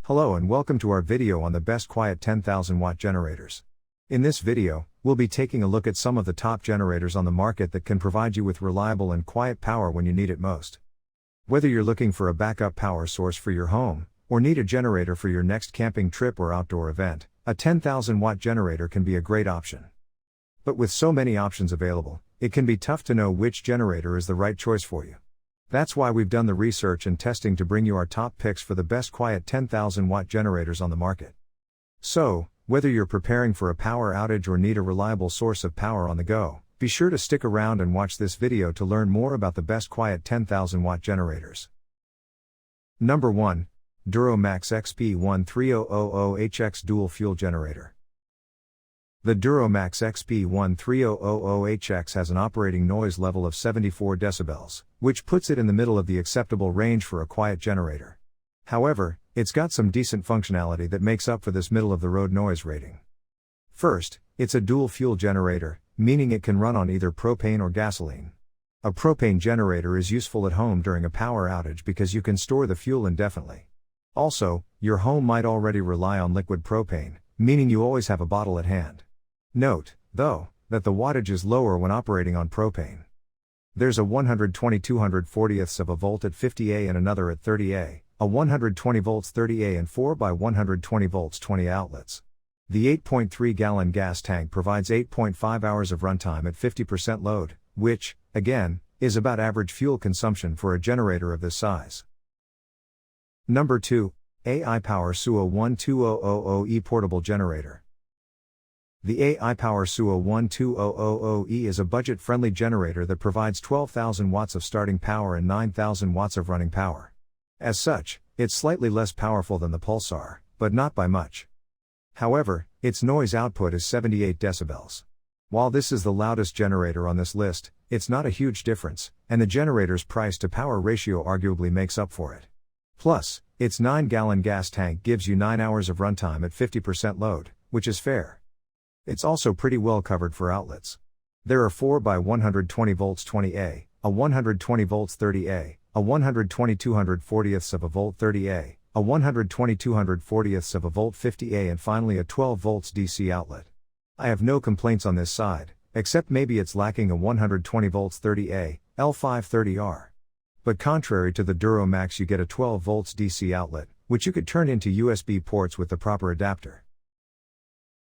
Hello and welcome to our video on the best quiet 10,000 watt generators. In this video, we'll be taking a look at some of the top generators on the market that can provide you with reliable and quiet power when you need it most. Whether you're looking for a backup power source for your home, or need a generator for your next camping trip or outdoor event, a 10,000 watt generator can be a great option. But with so many options available, it can be tough to know which generator is the right choice for you. That's why we've done the research and testing to bring you our top picks for the best quiet 10,000 watt generators on the market. So, whether you're preparing for a power outage or need a reliable source of power on the go, be sure to stick around and watch this video to learn more about the best quiet 10,000 watt generators. Number 1. Duramax XP1300HX Dual Fuel Generator. The Duramax XP1300HX has an operating noise level of 74 decibels, which puts it in the middle of the acceptable range for a quiet generator. However, it's got some decent functionality that makes up for this middle-of-the-road noise rating. First, it's a dual fuel generator, meaning it can run on either propane or gasoline. A propane generator is useful at home during a power outage because you can store the fuel indefinitely. Also, your home might already rely on liquid propane, meaning you always have a bottle at hand. Note, though, that the wattage is lower when operating on propane. There's a 120/240ths of a volt at 50A and another at 30A, a 120 volts 30A and 4x120 volts 20 outlets. The 8.3-gallon gas tank provides 8.5 hours of runtime at 50% load, which, again, is about average fuel consumption for a generator of this size. Number 2. Power Sua1200E Portable Generator. The Power Sua1200E is a budget-friendly generator that provides 12,000 watts of starting power and 9,000 watts of running power. As such, it's slightly less powerful than the Pulsar, but not by much. However, its noise output is 78 decibels. While this is the loudest generator on this list, it's not a huge difference, and the generator's price-to-power ratio arguably makes up for it. Plus, its 9-gallon gas tank gives you 9 hours of runtime at 50% load, which is fair. It's also pretty well covered for outlets. There are 4x120 volts 20A, a 120 volts 30A, a 120/240ths of a volt 30A, a 120/240ths of a volt 50A and finally a 12 volts DC outlet. I have no complaints on this side, except maybe it's lacking a 120 volts 30A, L530R. But contrary to the Duramax, you get a 12 volts DC outlet, which you could turn into USB ports with the proper adapter.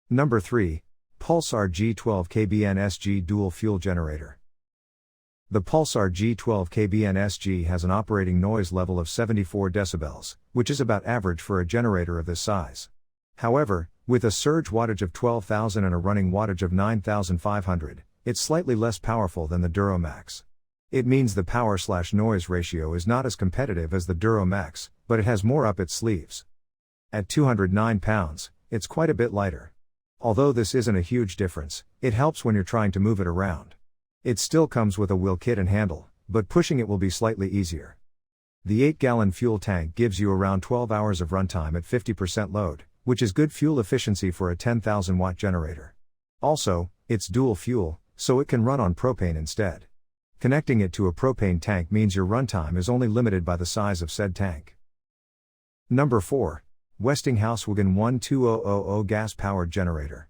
Number 3. Pulsar G12BNSG Dual Fuel Generator. The Pulsar G12BNSG has an operating noise level of 74 decibels, which is about average for a generator of this size. However, with a surge wattage of 12,000 and a running wattage of 9,500, it's slightly less powerful than the Duramax. It means the power/noise ratio is not as competitive as the Duramax, but it has more up its sleeves. At 209 pounds, it's quite a bit lighter. Although this isn't a huge difference, it helps when you're trying to move it around. It still comes with a wheel kit and handle, but pushing it will be slightly easier. The 8-gallon fuel tank gives you around 12 hours of runtime at 50% load, which is good fuel efficiency for a 10,000 watt generator. Also, it's dual fuel, so it can run on propane instead. Connecting it to a propane tank means your runtime is only limited by the size of said tank. Number 4. Westinghouse Wagon 12000 Gas-Powered Generator.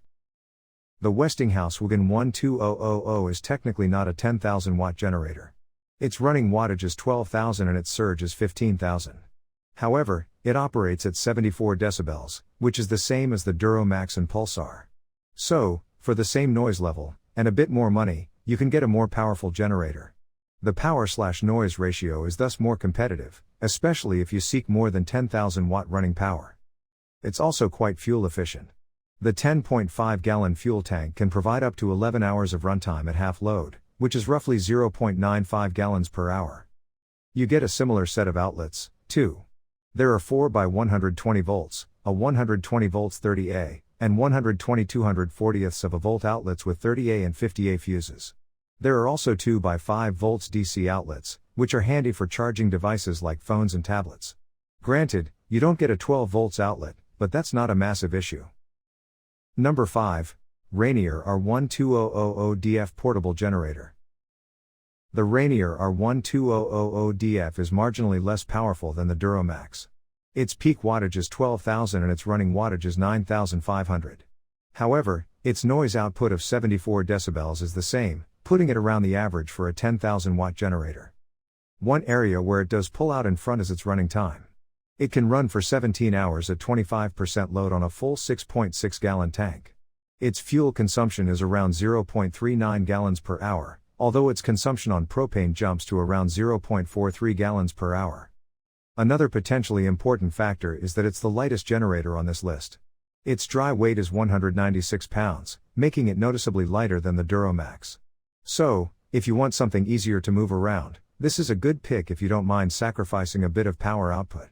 The Westinghouse Wagon 12000 is technically not a 10,000 watt generator. Its running wattage is 12,000 and its surge is 15,000. However, it operates at 74 decibels, which is the same as the Duramax and Pulsar. So, for the same noise level, and a bit more money, you can get a more powerful generator. The power/noise ratio is thus more competitive, especially if you seek more than 10,000 watt running power. It's also quite fuel efficient. The 10.5-gallon fuel tank can provide up to 11 hours of runtime at half load, which is roughly 0.95 gallons per hour. You get a similar set of outlets, too. There are 4x120 volts, a 120 volts 30A, and 120/240ths of a volt outlets with 30A and 50A fuses. There are also 2x5 volts DC outlets, which are handy for charging devices like phones and tablets. Granted, you don't get a 12 volts outlet, but that's not a massive issue. Number 5. Rainier R1200 DF Portable Generator. The Rainier R1200 DF is marginally less powerful than the Duramax. Its peak wattage is 12,000 and its running wattage is 9,500. However, its noise output of 74 decibels is the same, putting it around the average for a 10,000 watt generator. One area where it does pull out in front is its running time. It can run for 17 hours at 25% load on a full 6.6 gallon tank. Its fuel consumption is around 0.39 gallons per hour, although its consumption on propane jumps to around 0.43 gallons per hour. Another potentially important factor is that it's the lightest generator on this list. Its dry weight is 196 pounds, making it noticeably lighter than the Duramax. So, if you want something easier to move around, this is a good pick if you don't mind sacrificing a bit of power output.